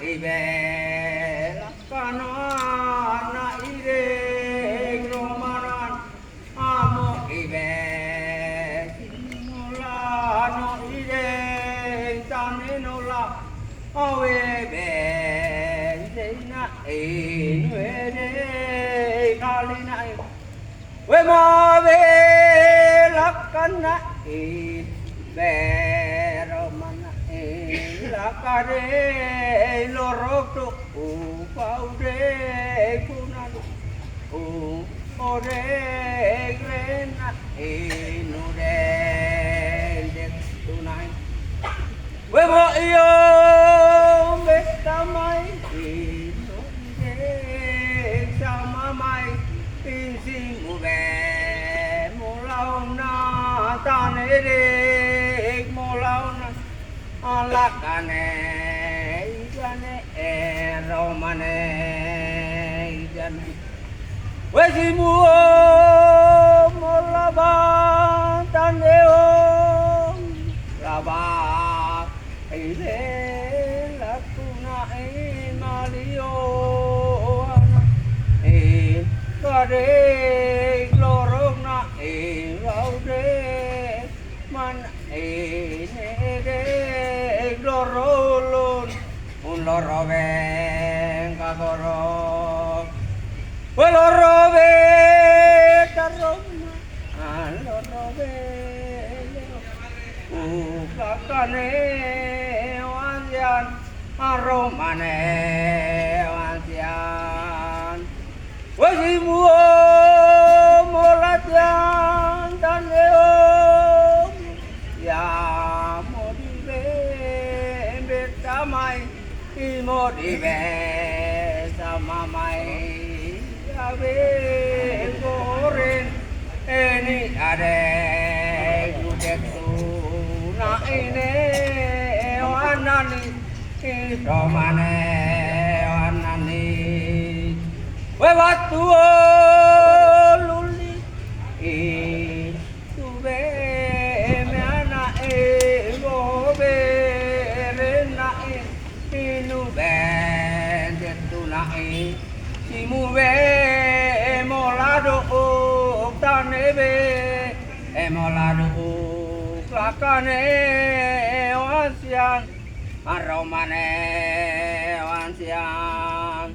ibe lakana na ire romaran amo ibe simula no ire taminola awe be na inwere kalina we ma be lakana ibe romana lakare lorokto paude kunanu ore grena inure tunai we mo iyo betamai inure sama mai isimu be mulauna tanere mulauna alakane igane romane igane wesimu molaba taneo laba ile lakuna malio ana kare glorona laude man nere glorolon un lorobe kagoro lorobe taroma lorobe kakane wansian aromane wansian wasimu molatian taneo ya modibe betamai imodibe sama mai abe koren eni ade kudeku na ine wanani romane wanani we watu luli tube meana gobe rena inube detuna simuve molado tanebe molado lakane wansian aromane wansian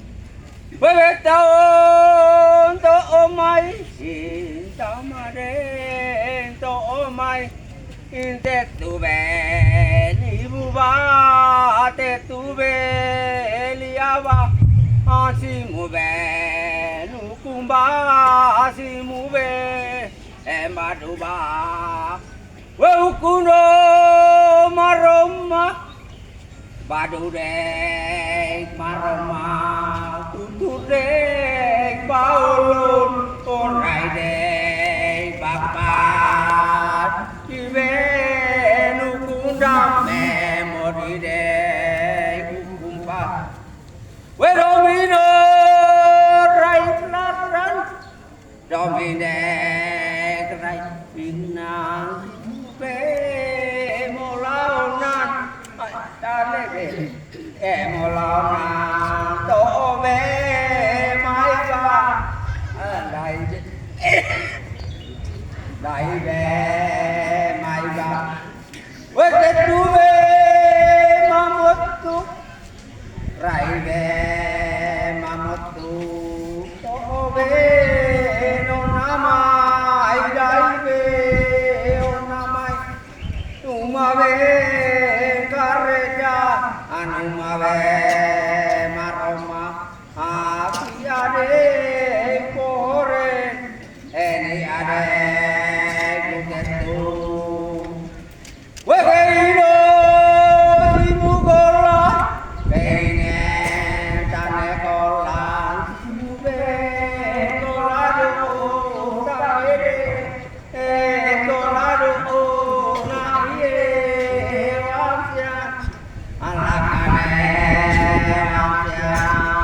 bebe taon to omai tamade to omai inte tube ni buba te tube liaba asimube nukumba asimube emaduba we ukuno maroma badurek maroma tutudek paulun orai dek bapat kiwe nukundam memori dek kumpa we domino right laran domine right pinang pe molaunan talebe molana to be mai ba dai dai be mai ba we tu be mamutu rai be mamutu to be no namai dai be onamai tumabe karya anumabe maroma apiade kore eni ade kuketu weheino simugola beine tane kolan simube kolado taere kolado naie wansian alakane wansian